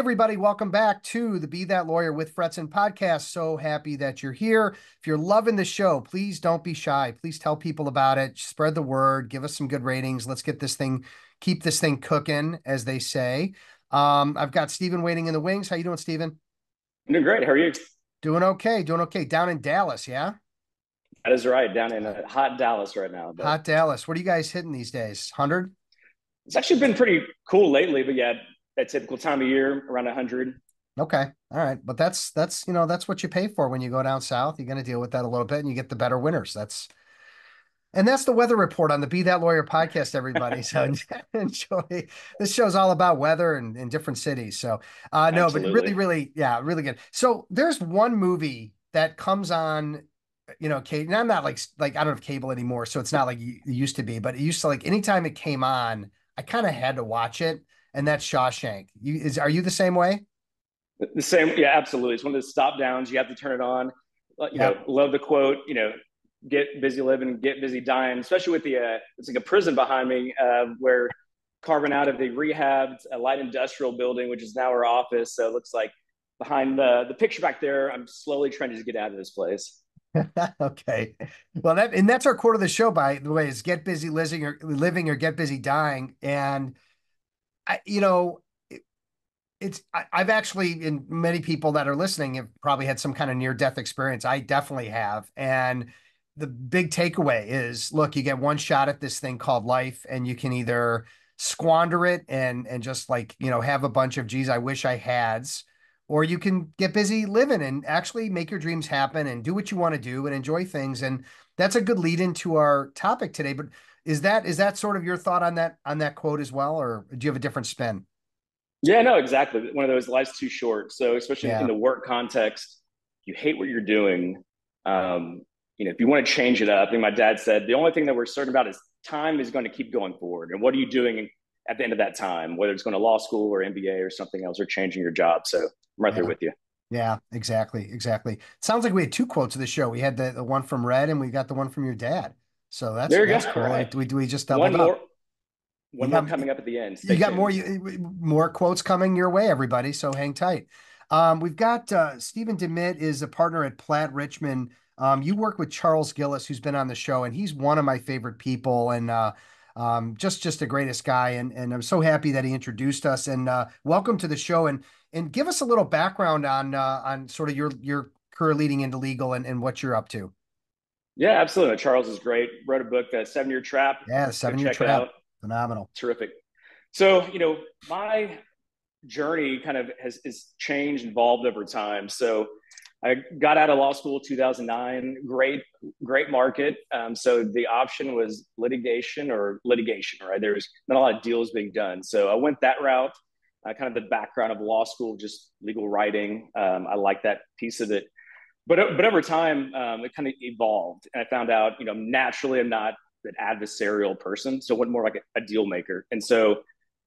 everybody. Welcome back to the Be That Lawyer with Fretzin podcast. So happy that you're here. If you're loving the show, please don't be shy. Please tell people about it. Spread the word. Give us some good ratings. Let's get this thing, keep this thing cooking, as they say. I've got Steven waiting in the wings. How you doing, Steven? I'm doing great. How are you? Doing okay. Doing okay. Down in Dallas, yeah? That is right. Down in hot Dallas right now, but Hot Dallas. What are you guys hitting these days? 100? it's actually been pretty cool lately. But yeah, that typical time of year, around 100. Okay. All right. But that's what you pay for when you go down south. You're going to deal with that a little bit and you get the better winters. And that's the weather report on the Be That Lawyer podcast, everybody. So enjoy. This show's all about weather and in different cities. So no, but really, Absolutely. really, yeah, really good. So there's one movie that comes on, Kate, and I'm not like I don't have cable anymore, so it's not like it used to be, but it used to like anytime it came on, I kind of had to watch it, and that's Shawshank. Are you the same way? The same. Yeah, absolutely. It's one of the stop downs. You have to turn it on. Yep. Love the quote. Get busy living, get busy dying. Especially with it's like a prison behind me, where carving out of the rehabbed light industrial building, which is now our office. So it looks like behind the picture back there, I'm slowly trying to just get out of this place. Okay. Well, that's our quote of the show, by the way, is get busy living or get busy dying. And I, you know, it, I've actually, and many people that are listening have probably had some kind of near death experience. I definitely have. And the big takeaway is, look, you get one shot at this thing called life, and you can either squander it and just like, have a bunch of, geez, I wish I had's, or you can get busy living and actually make your dreams happen and do what you want to do and enjoy things. And that's a good lead into our topic today. But is that sort of your thought on that quote as well, or do you have a different spin? Yeah, no, exactly. One of those life's too short. So especially in Yeah. the work context, you hate what you're doing. If you want to change it up, I think my dad said the only thing that we're certain about is time is going to keep going forward. And what are you doing at the end of that time, whether it's going to law school or MBA or something else or changing your job? So I'm right there Yeah. with you. Yeah, exactly. Exactly. It sounds like we had two quotes of the show. We had the one from Red and we got the one from your dad. So that's There you go. that's All cool. right. We just doubled One up. more, You one more got coming up at the end. you Stay got more tuned. more quotes coming your way, everybody. So hang tight. We've got Steven Dimitt is a partner at Platt Richmond. You work with Charles Gillis, who's been on the show, and he's one of my favorite people, and just the greatest guy. And I'm so happy that he introduced us. And welcome to the show. And give us a little background on sort of your career leading into legal and what you're up to. Yeah, absolutely. Charles is great. Wrote a book, 7 Year Trap. Yeah, the Go 7 Year check it Trap, out. phenomenal. Terrific. So, my journey kind of has changed, evolved over time. So I got out of law school 2009. Great market. So the option was litigation or litigation, right? There was not a lot of deals being done. So I went that route. Kind of the background of law school, just legal writing. I like that piece of it. But over time, it kind of evolved, and I found out, naturally, I'm not an adversarial person, so I went more like a deal maker. And so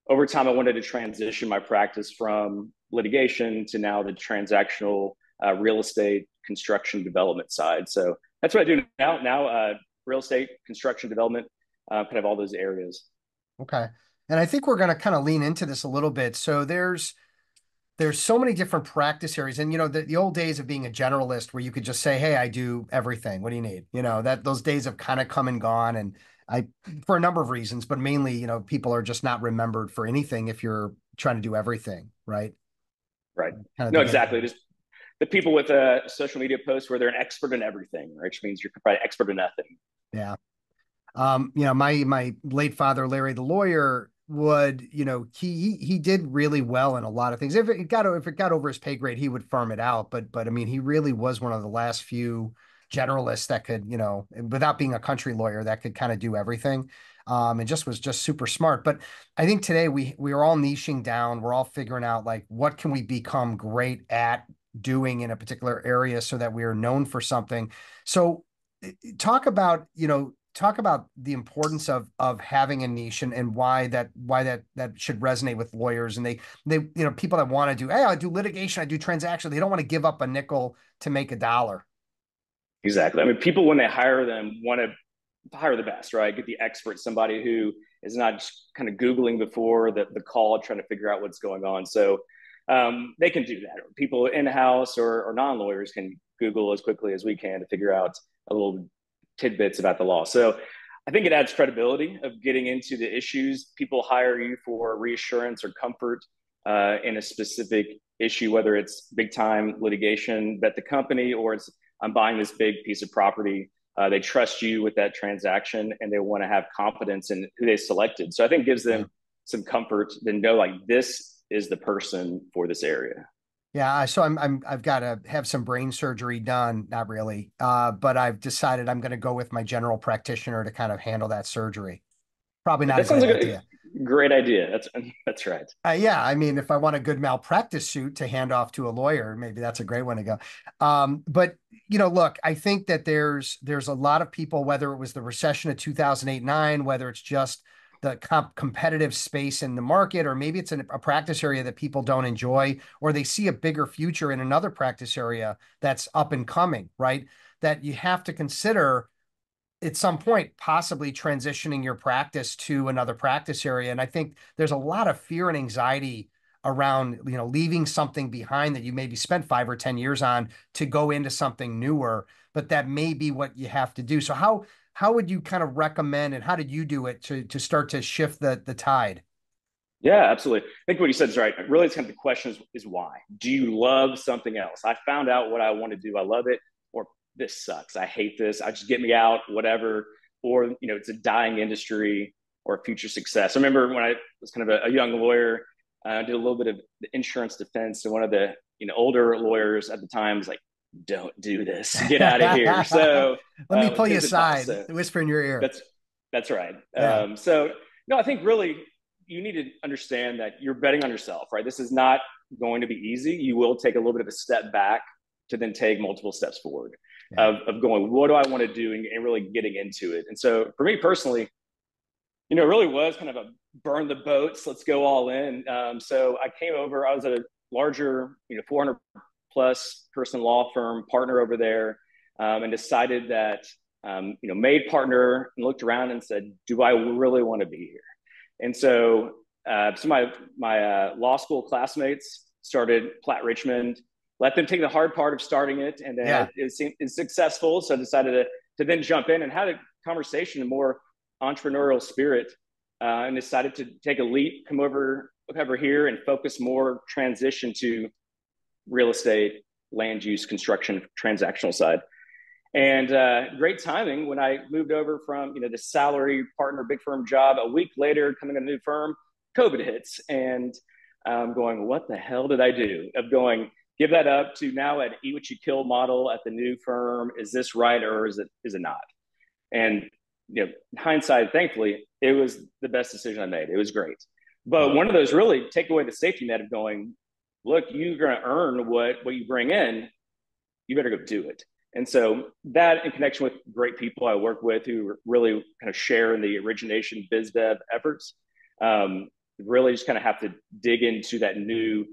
over time, I wanted to transition my practice from litigation to now the transactional real estate construction development side. So that's what I do now. Real estate construction development, kind of all those areas. Okay. And I think we're going to kind of lean into this a little bit. So there's so many different practice areas, and the old days of being a generalist where you could just say, hey, I do everything, what do you need, that those days have kind of come and gone. And I for a number of reasons, but mainly, people are just not remembered for anything if you're trying to do everything, right? Right. Kind of No, the getting exactly. there. Just the people with social media posts where they're an expert in everything, right? Which means you're probably expert in nothing. Yeah. My late father, Larry the lawyer, would, he did really well in a lot of things. If it got over his pay grade, he would firm it out. But I mean, he really was one of the last few generalists that could, without being a country lawyer, that could kind of do everything. And just was just super smart. But I think today we are all niching down. We're all figuring out like what can we become great at doing in a particular area so that we are known for something. So talk about, talk about the importance of having a niche and why that should resonate with lawyers. And they people that want to do, hey, I do litigation, I do transaction, they don't want to give up a nickel to make a dollar. Exactly. I mean, people when they hire them want to hire the best, right? Get the expert, somebody who is not just kind of Googling before the call, trying to figure out what's going on. So they can do that. People in-house or non-lawyers can Google as quickly as we can to figure out a little tidbits about the law. So I think it adds credibility of getting into the issues. People hire you for reassurance or comfort in a specific issue, whether it's big time litigation that the company or it's I'm buying this big piece of property. They trust you with that transaction and they want to have confidence in who they selected. So I think it gives Yeah. them some comfort to know like this is the person for this area. Yeah, so I've got to have some brain surgery done. Not really, but I've decided I'm going to go with my general practitioner to kind of handle that surgery. Probably not a That sounds great like idea. a great idea. That's right. Yeah, I mean, if I want a good malpractice suit to hand off to a lawyer, maybe that's a great one to go. But look, I think that there's a lot of people, whether it was the recession of 2008-9, whether it's just the competitive space in the market, or maybe it's a practice area that people don't enjoy, or they see a bigger future in another practice area that's up and coming, right? That you have to consider at some point possibly transitioning your practice to another practice area. And I think there's a lot of fear and anxiety around leaving something behind that you maybe spent 5 or 10 years on to go into something newer, but that may be what you have to do. So how would you kind of recommend, and how did you do it to start to shift the tide? Yeah, absolutely. I think what you said is right. Really, it's kind of the question is why? Do you love something else? I found out what I want to do. I love it, or this sucks. I hate this. I just get me out, whatever. Or it's a dying industry or future success. I remember when I was kind of a young lawyer, I did a little bit of insurance defense, and one of the older lawyers at the time was like, "Don't do this. Get out of here." So Let me with pull you his advice, aside, so whisper in your ear. that's that's right. Yeah. So no, I think really you need to understand that you're betting on yourself, right? This is not going to be easy. You will take a little bit of a step back to then take multiple steps forward Yeah. of going, what do I want to do, and really getting into it. And so for me personally, it really was kind of a burn the boats, let's go all in. So I came over, I was at a larger, 400 plus person law firm partner over there, and decided that, made partner and looked around and said, do I really want to be here? And so, my law school classmates started Platt Richmond, let them take the hard part of starting it, and then Yeah. it seemed it's successful. So I decided to then jump in and had a conversation, a more entrepreneurial spirit, and decided to take a leap, come over here, and focus more transition to real estate, land use, construction, transactional side. And great timing when I moved over from the salary partner big firm job. A week later, coming to a new firm, COVID hits, and I'm going, what the hell did I do? Of going, give that up to now at eat what you kill model at the new firm. Is this right or is it not? And hindsight, thankfully, it was the best decision I made. It was great. But one of those really take away the safety net of going, look, you're going to earn what you bring in. You better go do it. And so that, in connection with great people I work with who really kind of share in the origination biz dev efforts, really just kind of have to dig into that new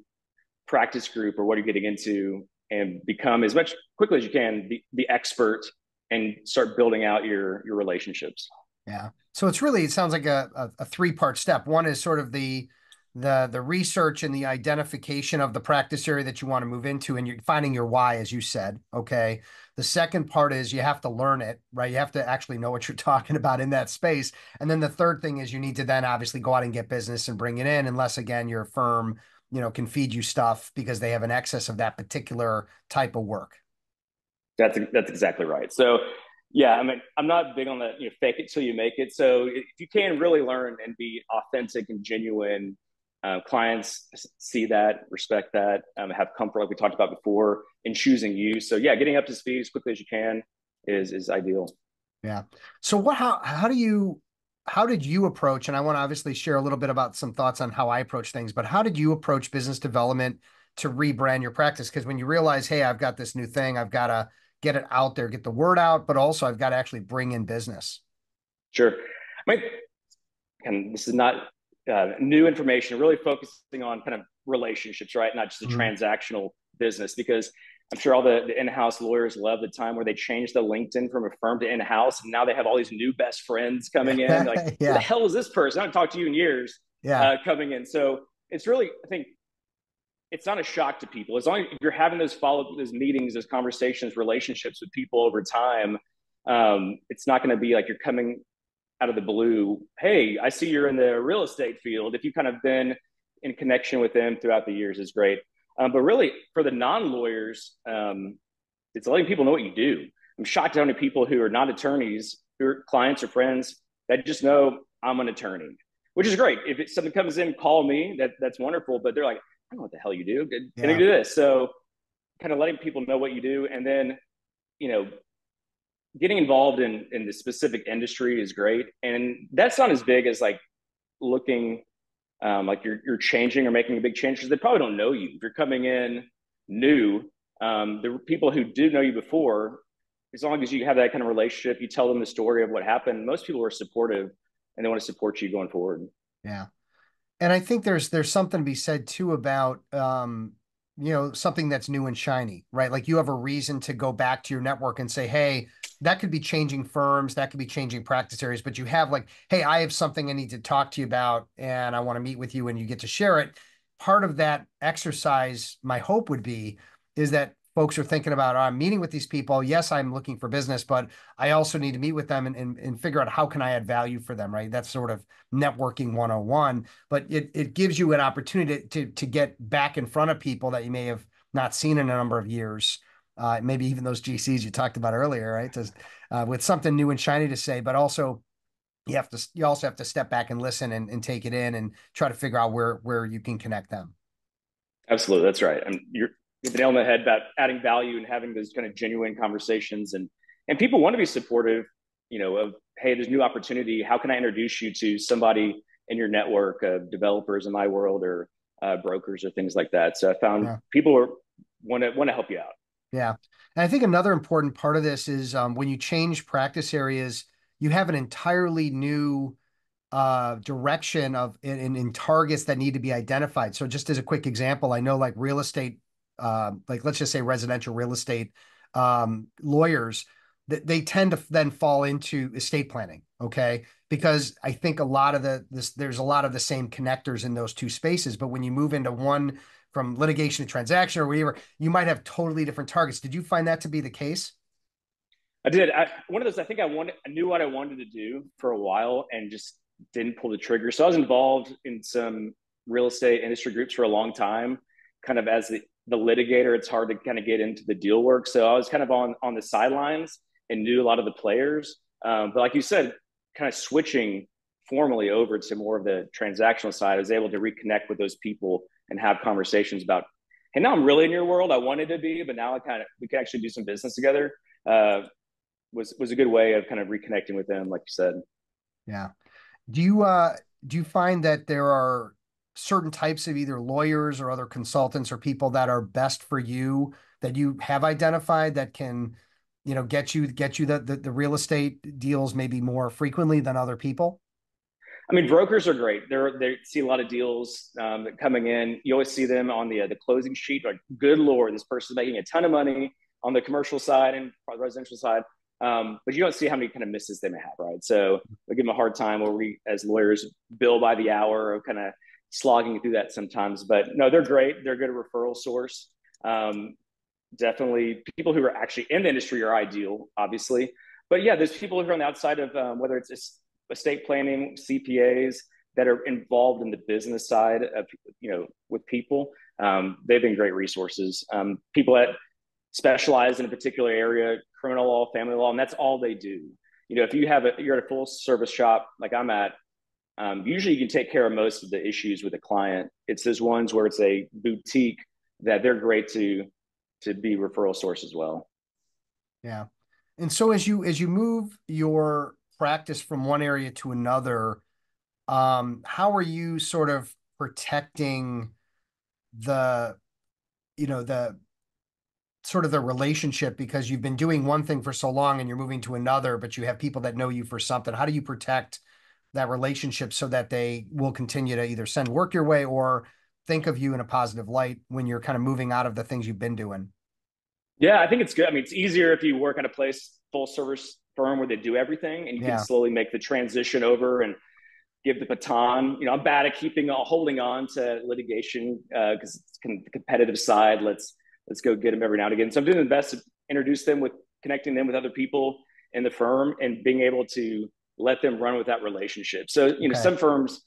practice group or what you're getting into and become as much quickly as you can the expert and start building out your relationships. Yeah. So it sounds like a three-part step. One is sort of the research and the identification of the practice area that you want to move into, and you're finding your why, as you said. Okay. The second part is you have to learn it, right? You have to actually know what you're talking about in that space. And then the third thing is you need to then obviously go out and get business and bring it in, unless again your firm, can feed you stuff because they have an excess of that particular type of work. That's exactly right. So yeah, I mean, I'm not big on the fake it till you make it. So if you can really learn and be authentic and genuine, clients see that, respect that, have comfort, like we talked about before, in choosing you. So yeah, getting up to speed as quickly as you can is ideal. Yeah. So how did you approach, and I want to obviously share a little bit about some thoughts on how I approach things, but how did you approach business development to rebrand your practice? Because when you realize, hey, I've got this new thing, I've got to get it out there, get the word out, but also I've got to actually bring in business. Sure. I mean, and this is not new information, really focusing on kind of relationships, right? Not just a Mhm. transactional business, because I'm sure all the in-house lawyers love the time where they changed the LinkedIn from a firm to in-house, and now they have all these new best friends coming in. Like, who the Yeah. hell is this person? I haven't talked to you in years, Yeah. coming in. So it's really, I think, it's not a shock to people. As long as you're having those meetings, those conversations, relationships with people over time, it's not going to be like you're coming out of the blue. Hey, I see you're in the real estate field. If you kind of been in connection with them throughout the years, is great. But really, for the non-lawyers, it's letting people know what you do. I'm shocked how many people who are not attorneys, who are clients or friends, that just know I'm an attorney, which is great. If something comes in, call me. That's wonderful. But they're like, I don't know what the hell you do. Can I Yeah. do this? So kind of letting people know what you do, and then you know getting involved in the specific industry is great. And that's not as big as like looking like you're changing or making a big change because they probably don't know you. If you're coming in new, the people who do know you before, as long as you have that kind of relationship, you tell them the story of what happened. Most people are supportive and they want to support you going forward. Yeah. And I think there's something to be said too about something that's new and shiny, right? Like you have a reason to go back to your network and say, hey, that could be changing firms, that could be changing practice areas, but you have like, hey, I have something I need to talk to you about and I want to meet with you and you get to share it. Part of that exercise, my hope would be, is that folks are thinking about, oh, I'm meeting with these people. Yes, I'm looking for business, but I also need to meet with them and figure out how can I add value for them, right? That's sort of networking 101, but it gives you an opportunity to get back in front of people that you may have not seen in a number of years. Maybe even those GCs you talked about earlier, right? With something new and shiny to say, but also you also have to step back and listen and take it in and try to figure out where you can connect them. Absolutely, that's right. And you're hit the nail on the head about adding value and having those kind of genuine conversations. And people want to be supportive, of hey, there's new opportunity. How can I introduce you to somebody in your network of developers in my world or brokers or things like that? So I found Yeah. people want to help you out. Yeah. And I think another important part of this is when you change practice areas, you have an entirely new direction of in targets that need to be identified. So just as a quick example, I know like real estate, like let's just say residential real estate lawyers, they tend to then fall into estate planning, okay? Because I think a lot of there's a lot of the same connectors in those two spaces, but when you move into one from litigation to transaction or whatever, you might have totally different targets. Did you find that to be the case? I did. One of those. I knew what I wanted to do for a while, and just didn't pull the trigger. So I was involved in some real estate industry groups for a long time. Kind of as the litigator, it's hard to kind of get into the deal work. So I was kind of on the sidelines and knew a lot of the players. But like you said, kind of switching formally over to more of the transactional side, I was able to reconnect with those people and have conversations about, hey, now I'm really in your world. I wanted to be, but now we can actually do some business together. Uh, was a good way of kind of reconnecting with them, like you said. Yeah. Do you find that there are certain types of either lawyers or other consultants or people that are best for you that you have identified that can, get you the real estate deals maybe more frequently than other people? I mean, brokers are great. They see a lot of deals coming in. You always see them on the closing sheet. Like, good lord, this person's making a ton of money on the commercial side and the residential side. But you don't see how many kind of misses they may have, right? So we give them a hard time where we, as lawyers, bill by the hour of kind of slogging through that sometimes. But no, they're great. They're a good referral source. Um, Definitely, people who are actually in the industry are ideal, obviously. But yeah, there's people who are on the outside of whether it's estate planning, CPAs that are involved in the business side of with people. They've been great resources. People that specialize in a particular area, criminal law, family law, and that's all they do. If you're at a full service shop like I'm at, usually you can take care of most of the issues with a client. It's those ones where it's a boutique that they're great to be referral source as well. Yeah. And so as you move your practice from one area to another, how are you sort of protecting the, the sort of the relationship because you've been doing one thing for so long and you're moving to another, but you have people that know you for something. How do you protect that relationship so that they will continue to either send work your way or think of you in a positive light when you're kind of moving out of the things you've been doing? Yeah, I think it's good. I mean, it's easier if you work at a place full service firm where they do everything and you can Yeah. slowly make the transition over and give the baton. I'm bad at holding on to litigation because it's the competitive side. Let's go get them every now and again. So I'm doing the best to introduce them with connecting them with other people in the firm and being able to let them run with that relationship. So Okay. some firms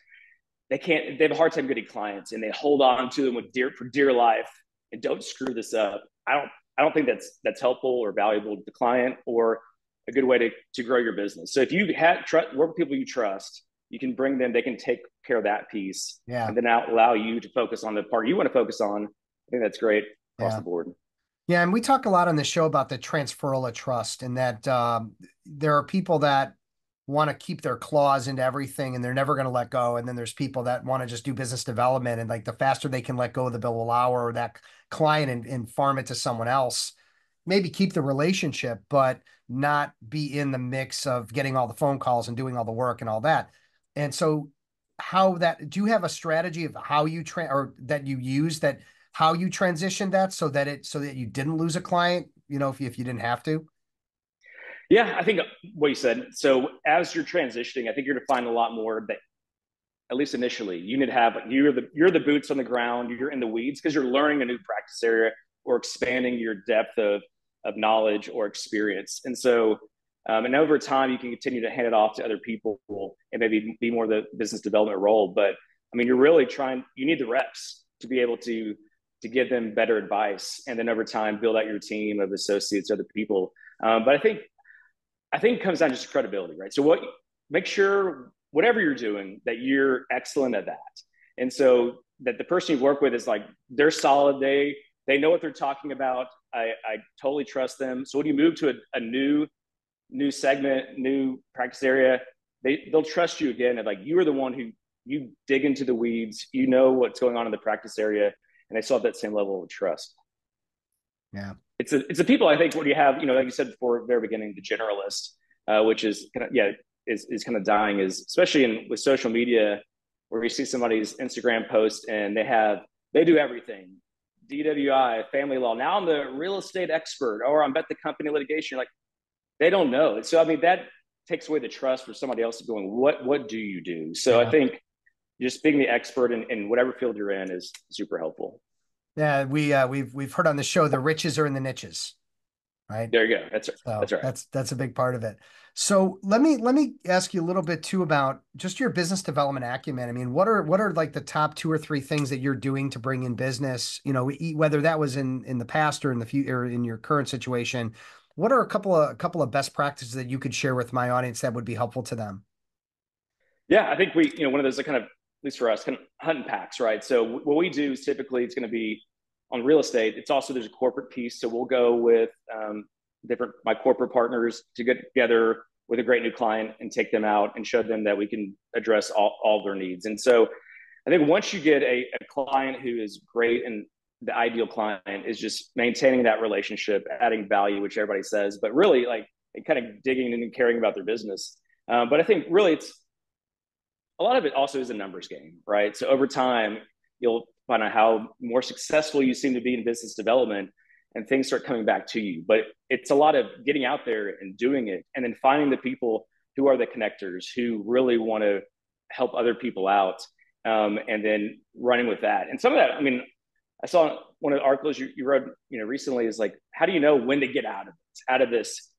they have a hard time getting clients and they hold on to them for dear life and don't screw this up. I don't think that's helpful or valuable to the client or a good way to grow your business. So if you work with people you trust, you can bring them, they can take care of that piece Yeah. and then allow you to focus on the part you want to focus on. I think that's great across Yeah. the board. Yeah, and we talk a lot on the show about the transferal of trust, and that there are people that want to keep their claws into everything, and they're never going to let go. And then there's people that want to just do business development, and like the faster they can let go of the bill of hour or that client and farm it to someone else, maybe keep the relationship, but not be in the mix of getting all the phone calls and doing all the work and all that. And so, how that do you have a strategy of how you or that you use that? How you transitioned that so that you didn't lose a client, if you didn't have to? Yeah, I think what you said. So as you're transitioning, I think you're to find a lot more that, at least initially, you need to have you're the boots on the ground, you're in the weeds because you're learning a new practice area or expanding your depth of knowledge or experience. And so and over time you can continue to hand it off to other people and maybe be more the business development role. But I mean, you need the reps to be able to give them better advice and then over time build out your team of associates, other people. But I think it comes down to just credibility, right? So make sure whatever you're doing that you're excellent at that, and so that the person you work with is like they're solid. They know what they're talking about. I totally trust them. So when you move to a new segment, new practice area, they'll trust you again. And like you are the one who you dig into the weeds. You know what's going on in the practice area, and they still have that same level of trust. Yeah. It's a people I think when you have like you said before at the very beginning, the generalist, which is kind of is kind of dying, is especially with social media where you see somebody's Instagram post and they do everything, DWI, family law, now I'm the real estate expert, or I'm at the company litigation. You're like, they don't know. So I mean that takes away the trust for somebody else going, what do you do? So I Yeah. think just being the expert in whatever field you're in is super helpful. Yeah. We've heard on the show, the riches are in the niches, right? There you go. That's So right. that's a big part of it. So let me ask you a little bit too about just your business development acumen. I mean, what are like the top two or three things that you're doing to bring in business? Whether that was in the past or in the future or in your current situation. What are a couple of best practices that you could share with my audience that would be helpful to them? Yeah, I think one of those kind of, at least for us, kind of hunting packs, right? So what we do is typically it's going to be on real estate. It's also there's a corporate piece, so we'll go with my corporate partners to get together with a great new client and take them out and show them that we can address all their needs. And so I think once you get a client who is great and the ideal client is just maintaining that relationship, adding value, which everybody says, but really like kind of digging in and caring about their business. But I think really it's a lot of it also is a numbers game, right? So over time, you'll find out how more successful you seem to be in business development and things start coming back to you. But it's a lot of getting out there and doing it and then finding the people who are the connectors who really want to help other people out and then running with that. And some of that, I mean, I saw one of the articles you wrote, recently is like, how do you know when to get out of this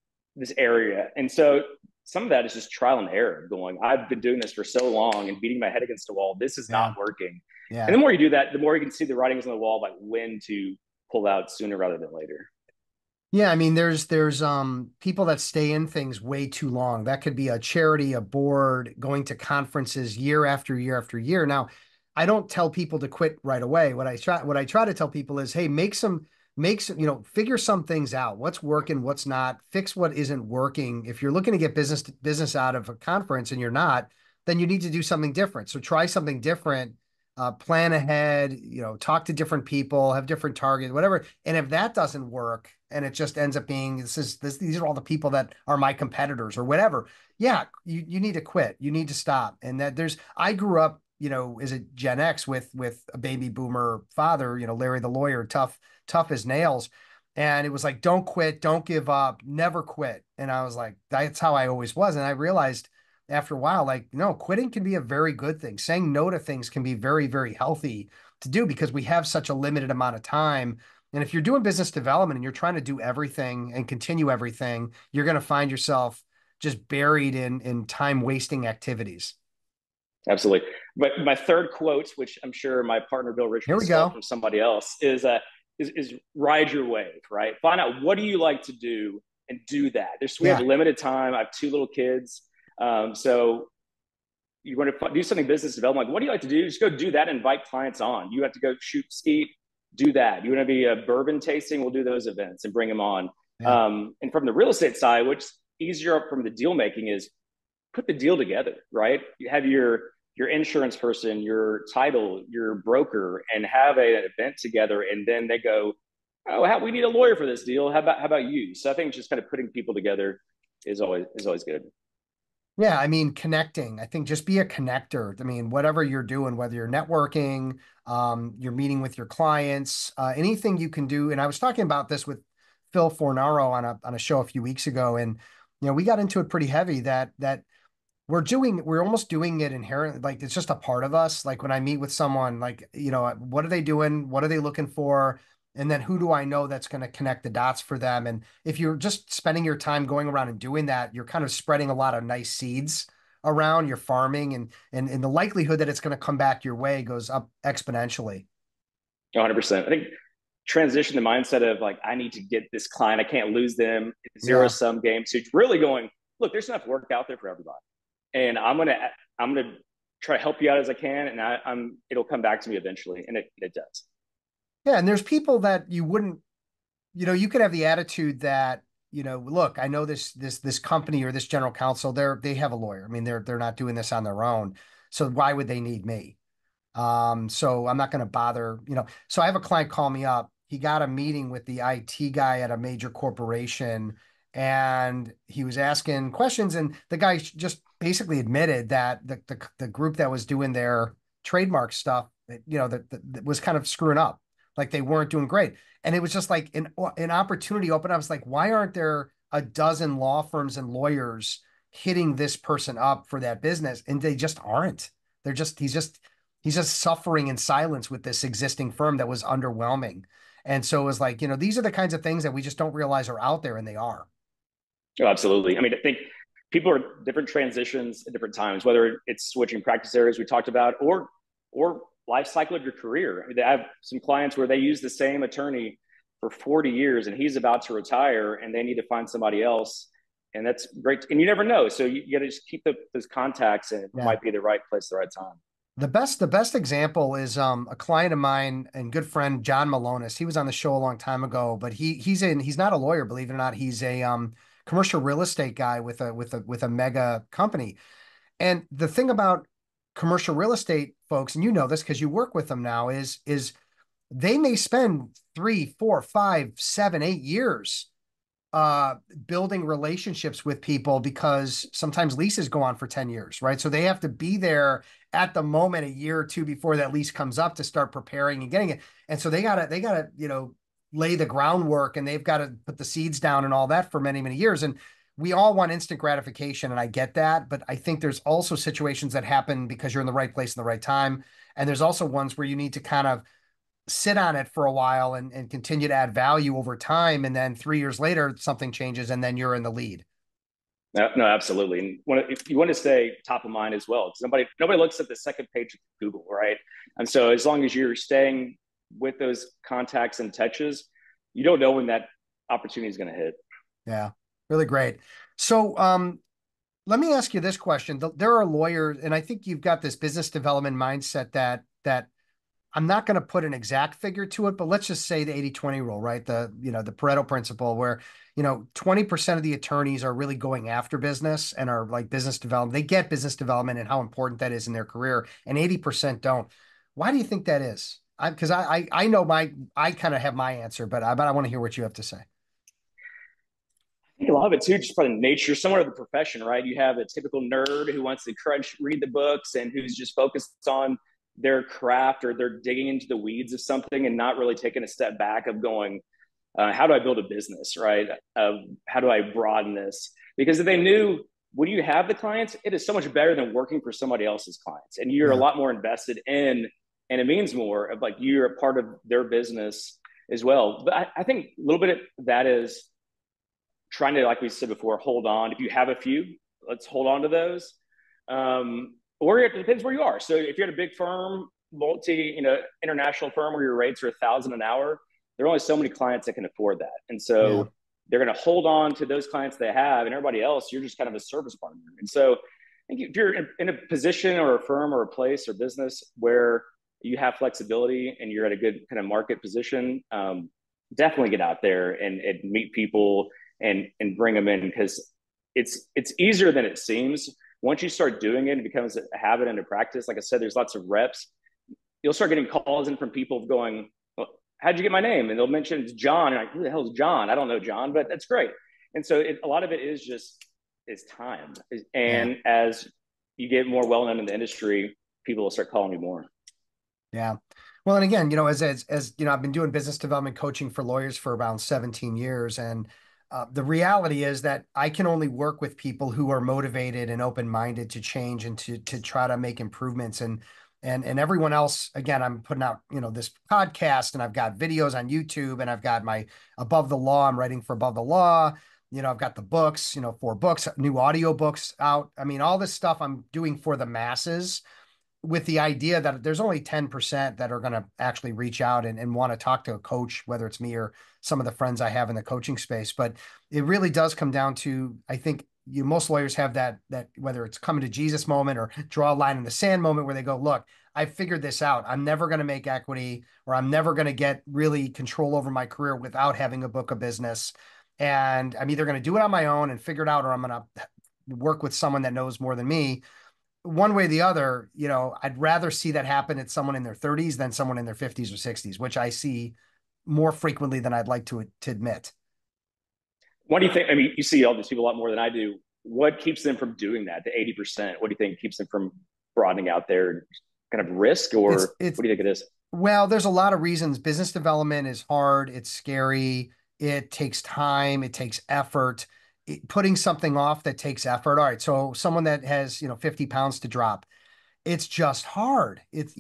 area? And so some of that is just trial and error going, I've been doing this for so long and beating my head against the wall. This is not Yeah. working. And Yeah. the more you do that, the more you can see the writings on the wall, like when to pull out sooner rather than later. Yeah, I mean, there's people that stay in things way too long. That could be a charity, a board, going to conferences year after year after year. Now, I don't tell people to quit right away. What I try to tell people is, hey, figure some things out. What's working, what's not, fix what isn't working. If you're looking to get business out of a conference and you're not, then you need to do something different. So try something different, plan ahead, talk to different people, have different targets, whatever. And if that doesn't work and it just ends up being these are all the people that are my competitors or whatever, yeah, you need to quit. You need to stop. And I grew up, as a Gen X with a baby boomer father, Larry the lawyer, tough as nails. And it was like, don't quit, don't give up, never quit. And I was like, that's how I always was. And I realized after a while, like, no, quitting can be a very good thing. Saying no to things can be very, very healthy to do because we have such a limited amount of time. And if you're doing business development and you're trying to do everything and continue everything, you're going to find yourself just buried in time wasting activities. Absolutely. But my third quote, which I'm sure my partner Bill Here Richards we stole go. from somebody else, is ride your wave, right? Find out what do you like to do and do that. We have Yeah. limited time. I have two little kids, so you want to do something business development. Like, what do you like to do? Just go do that. And invite clients on. You have to go shoot skeet. Do that. You want to be a bourbon tasting? We'll do those events and bring them on. Yeah. And from the real estate side, what's easier from the deal making is put the deal together, right? You have your insurance person, your title, your broker, and have an event together, and then they go, "Oh, we need a lawyer for this deal. How about you?" So I think just kind of putting people together is always good. Yeah, I mean, connecting. I think just be a connector. I mean, whatever you're doing, whether you're networking, you're meeting with your clients, anything you can do. And I was talking about this with Phil Fornaro on a show a few weeks ago, and we got into it pretty heavy that we're almost doing it inherently, like it's just a part of us. Like when I meet with someone, like, what are they doing, what are they looking for, and then who do I know that's going to connect the dots for them. And if you're just spending your time going around and doing that, you're kind of spreading a lot of nice seeds around, you're farming, and the likelihood that it's going to come back your way goes up exponentially. 100%. I think transition the mindset of like, I need to get this client, I can't lose them, zero Yeah. sum game. So it's really going, look, there's enough work out there for everybody, and I'm gonna try to help you out as I can, and it'll come back to me eventually, and it does. Yeah, and there's people that you wouldn't, you could have the attitude that, look, I know this company or this general counsel, they have a lawyer. I mean, they're not doing this on their own. So why would they need me? So I'm not going to bother, So I have a client call me up. He got a meeting with the IT guy at a major corporation, and he was asking questions, and the guy just basically admitted that the group that was doing their trademark stuff, that was kind of screwing up. Like they weren't doing great. And it was just like an opportunity open. I was like, why aren't there a dozen law firms and lawyers hitting this person up for that business? And they just aren't. They're just he's just suffering in silence with this existing firm that was underwhelming. And so it was like, these are the kinds of things that we just don't realize are out there, and they are. Oh, absolutely. I mean, I think people are different transitions at different times, whether it's switching practice areas we talked about, or life cycle of your career. I mean, I have some clients where they use the same attorney for 40 years, and he's about to retire, and they need to find somebody else. And that's great. And you never know. So you got to just keep those contacts, and it Yeah. might be the right place, the right time. The best example is a client of mine and good friend John Malonis. He was on the show a long time ago, but he's not a lawyer, believe it or not. He's a commercial real estate guy with a mega company. And the thing about commercial real estate folks, and you know this because you work with them now, is they may spend 3, 4, 5, 7, 8 years uh building relationships with people because sometimes leases go on for 10 years, right? So they have to be there at the moment a year or two before that lease comes up to start preparing and getting it. And so they gotta lay the groundwork, and they've got to put the seeds down and all that for many, many years. And we all want instant gratification, and I get that, but I think there's also situations that happen because you're in the right place in the right time. And there's also ones where you need to kind of sit on it for a while and continue to add value over time. And then 3 years later, something changes and then you're in the lead. No, no, absolutely. And if you want to stay top of mind as well, because nobody looks at the second page of Google, right? And so as long as you're staying with those contacts and touches, you don't know when that opportunity is going to hit. Yeah, really great. So let me ask you this question. There are lawyers, and I think you've got this business development mindset that I'm not going to put an exact figure to it, but let's just say the 80/20 rule, right? The Pareto principle where, 20% of the attorneys are really going after business and are like business development. They get business development and how important that is in their career, and 80% don't. Why do you think that is? Because I know I kind of have my answer, but I want to hear what you have to say. I think a lot of it too, just by the nature, somewhat of the profession, right? You have a typical nerd who wants to crunch, read the books, and who's just focused on their craft, or they're digging into the weeds of something and not really taking a step back of going, how do I build a business, right? How do I broaden this? Because if they knew when you have the clients, it is so much better than working for somebody else's clients. And you're a Yeah. lot more invested in, and it means more of like you're a part of their business as well. But I think a little bit of that is trying to, like we said before, hold on. If you have a few, let's hold on to those. Or it depends where you are. So if you're at a big firm, international firm where your rates are 1,000 an hour, there are only so many clients that can afford that. And Yeah. so they're going to hold on to those clients they have, and everybody else, you're just kind of a service partner. And so I think if you're in a position or a firm or a place or business where you have flexibility and you're at a good kind of market position, definitely get out there and meet people and bring them in, because it's easier than it seems. Once you start doing it, it becomes a habit and a practice. Like I said, there's lots of reps. You'll start getting calls in from people going, well, how'd you get my name? And they'll mention it's John. And like, who the hell is John? I don't know John, but that's great. And so a lot of it is just is time. Yeah. And as you get more well known in the industry, people will start calling you more. Yeah. Well, and again, as you know, I've been doing business development coaching for lawyers for around 17 years. And the reality is that I can only work with people who are motivated and open-minded to change and to try to make improvements. And everyone else, again, I'm putting out, this podcast, and I've got videos on YouTube, and I've got my Above the Law. I'm writing for Above the Law. I've got the books, 4 books, new audio books out. I mean, all this stuff I'm doing for the masses, with the idea that there's only 10% that are going to actually reach out and want to talk to a coach, whether it's me or some of the friends I have in the coaching space. But it really does come down to, I think, most lawyers have that whether it's coming to Jesus moment or draw a line in the sand moment, where they go, look, I figured this out. I'm never going to make equity, or I'm never going to get really control over my career without having a book of business. And I'm either going to do it on my own and figure it out, or I'm going to work with someone that knows more than me. One way or the other, I'd rather see that happen at someone in their 30s than someone in their 50s or 60s, which I see more frequently than I'd like to admit. What do you think? I mean, you see all these people a lot more than I do. What keeps them from doing that, the 80%? What do you think keeps them from broadening out their kind of risk, It's or it's what do you think it is? Well, there's a lot of reasons. Business development is hard, it's scary, it takes time, it takes effort. Putting something off that takes effort. All right, so someone that has, 50 pounds to drop, it's just hard. It's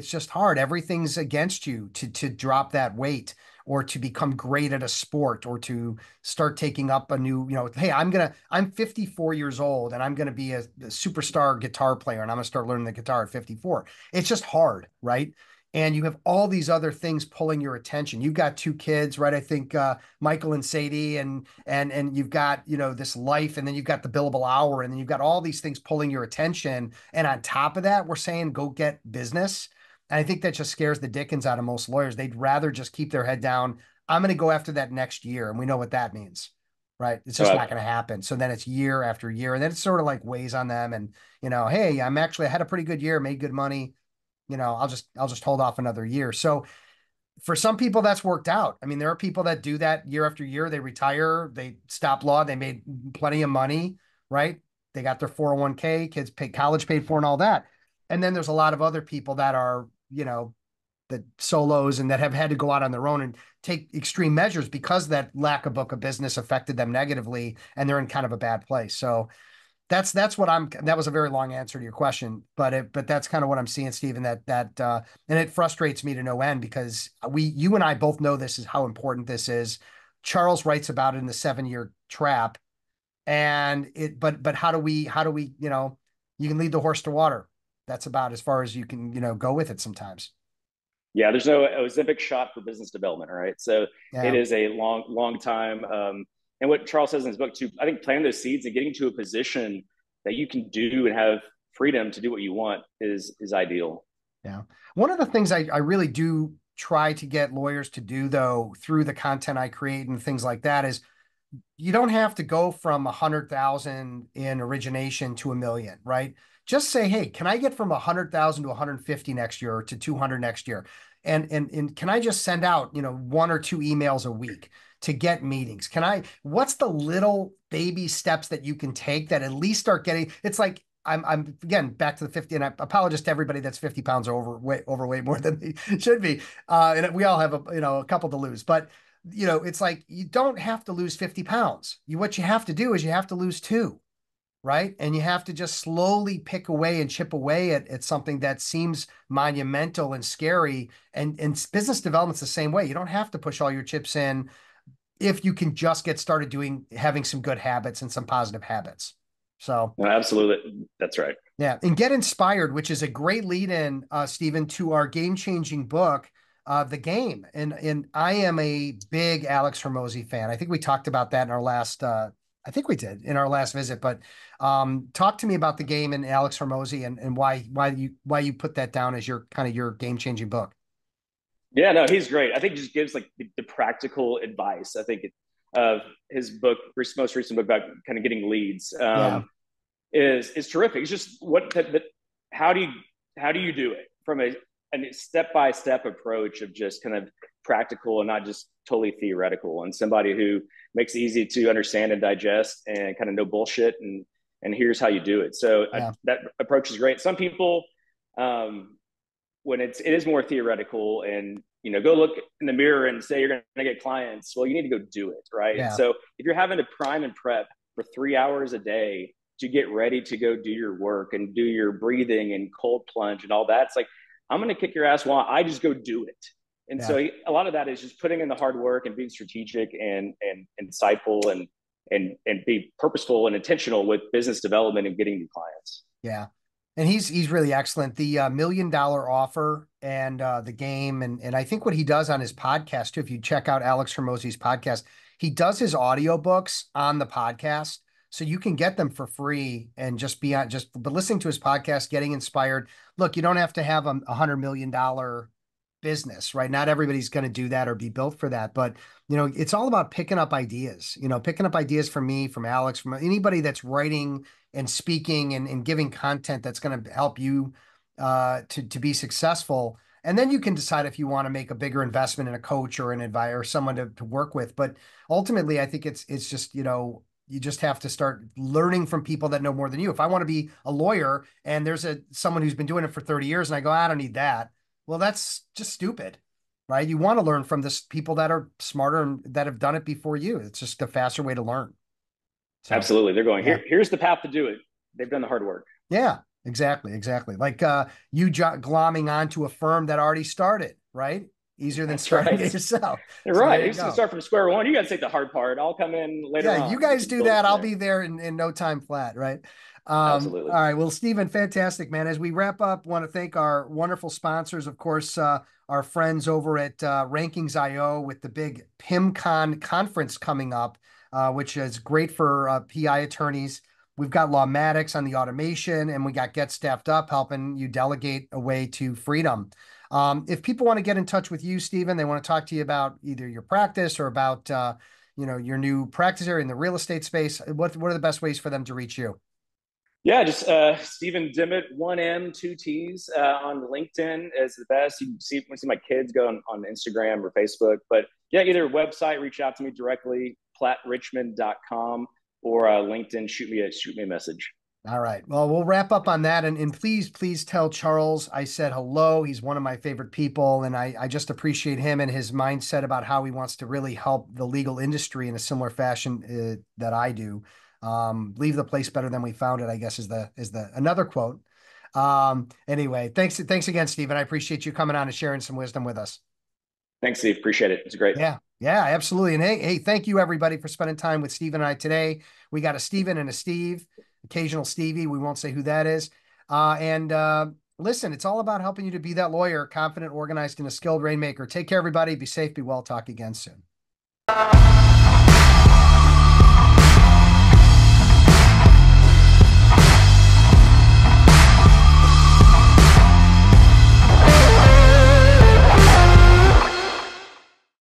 just hard. Everything's against you to drop that weight, or to become great at a sport, or to start taking up a new, hey, I'm 54 years old, and I'm gonna be a superstar guitar player, and I'm gonna start learning the guitar at 54. It's just hard, right? And you have all these other things pulling your attention. You've got 2 kids, right? I think Michael and Sadie, and you've got, this life, and then you've got the billable hour, and then you've got all these things pulling your attention. And on top of that, we're saying go get business. And I think that just scares the dickens out of most lawyers. They'd rather just keep their head down. I'm going to go after that next year. And we know what that means, right? It's just not going to happen. So then it's year after year. And then it sort of like weighs on them. And, hey, I had a pretty good year, made good money. I'll just hold off another year. So for some people, that's worked out. I mean, there are people that do that year after year. They retire, they stop law, they made plenty of money, right? They got their 401k, kids paid, college paid for, and all that. And then there's a lot of other people that are, the solos, and that have had to go out on their own and take extreme measures because that lack of book of business affected them negatively, and they're in kind of a bad place. So that's what that was a very long answer to your question, but that's kind of what I'm seeing, Stephen, and it frustrates me to no end, because you and I both know this is how important this is. Charles writes about it in the 7-Year Trap. But how do we, you can lead the horse to water. That's about as far as you can, go with it sometimes. Yeah, there's no Ozempic shot for business development, right? So it Yeah. is a long, long time. And what Charles says in his book too, I think planting those seeds and getting to a position that you can do and have freedom to do what you want is ideal. Yeah. One of the things I really do try to get lawyers to do, though, through the content I create and things like that, is you don't have to go from 100,000 in origination to 1 million, right? Just say, hey, can I get from 100,000 to 150 next year, or to 200 next year? And can I just send out, 1 or 2 emails a week to get meetings? What's the little baby steps that you can take that at least start getting, it's like, I'm again back to the 50, and I apologize to everybody that's 50 pounds overweight more than they should be. And we all have a couple to lose, but it's like, you don't have to lose 50 pounds. What you have to do is you have to lose 2. right? And you have to just slowly pick away and chip away at something that seems monumental and scary. And business development's the same way. You don't have to push all your chips in if you can just get started having some good habits and some positive habits. So, No, absolutely. That's right. yeah. And get inspired, which is a great lead in, Stephen, to our game changing book, The Game. And I am a big Alex Hormozy fan. I think we talked about that in our last, I think we did in our last visit, but talk to me about The Game and Alex Hormozy and why you put that down as your kind of your game changing book. Yeah, no, he's great. I think he just gives like the practical advice. I think his book, most recent book about kind of getting leads, Yeah. is terrific. It's just how do you do it from a step by step approach of just kind of practical and not just totally theoretical, and somebody who makes it easy to understand and digest and kind of no bullshit, and here's how you do it. So Yeah. that approach is great. Some people, when it is more theoretical, and go look in the mirror and say you're going to get clients, well, you need to go do it, right? Yeah. So if you're having to prime and prep for 3 hours a day to get ready to go do your work and do your breathing and cold plunge and all that, it's like, I'm going to kick your ass while I just go do it. And Yeah. so a lot of that is just putting in the hard work and being strategic and insightful and be purposeful and intentional with business development and getting new clients. Yeah. And he's really excellent. The $1 million offer and The Game, and I think what he does on his podcast too. If you check out Alex Hormozy's podcast, he does his audiobooks on the podcast, so you can get them for free and just be on but listening to his podcast, getting inspired. Look, you don't have to have $100 million business, right? Not everybody's going to do that or be built for that, but it's all about picking up ideas. Picking up ideas from me, from Alex, from anybody that's writing and speaking and giving content that's going to help you to be successful. And then you can decide if you want to make a bigger investment in a coach or an advisor or someone to work with. But ultimately, I think it's just, you just have to start learning from people that know more than you. If I want to be a lawyer and there's someone who's been doing it for 30 years and I go, I don't need that. Well, that's just stupid, right? You want to learn from this people that are smarter and that have done it before you. It's just a faster way to learn. So, Absolutely. They're going, yeah. here's the path to do it. They've done the hard work. Yeah, exactly. Exactly. Like you glomming onto a firm that already started, right? Easier than That's starting right. it yourself. You're So right. there You're you just going to go. start from square one. You got to take the hard part. I'll come in Yeah, later you on. We guys can do build it that. from I'll there. be there in no time flat, right? Absolutely. All right. Well, Stephen, fantastic, man. As we wrap up, want to thank our wonderful sponsors, of course, our friends over at Rankings.io with the big PIMCon conference coming up, which is great for PI attorneys. We've got Lawmatics on the automation, and we got Get Staffed Up helping you delegate away to freedom. If people want to get in touch with you, Stephen, they want to talk to you about either your practice or about your new practice area in the real estate space. What are the best ways for them to reach you? Yeah, just Steven Dimitt, 1M, 2T's on LinkedIn is the best. You can see my kids go on Instagram or Facebook. But yeah, either website, reach out to me directly, plattrichmond.com, or LinkedIn, shoot me a message. All right. Well, we'll wrap up on that. And please tell Charles I said hello. He's one of my favorite people. And I just appreciate him and his mindset about how he wants to really help the legal industry in a similar fashion that I do. Leave the place better than we found it, I guess is the another quote. Anyway, thanks again, Stephen. I appreciate you coming on and sharing some wisdom with us. Thanks, Steve. Appreciate it. It's great. Yeah, absolutely. And hey, thank you everybody for spending time with Stephen and I today. We got a Stephen and a Steve, occasional Stevie. We won't say who that is. And listen, it's all about helping you to be that lawyer, confident, organized, and a skilled rainmaker. Take care, everybody. Be safe, be well. Talk again soon.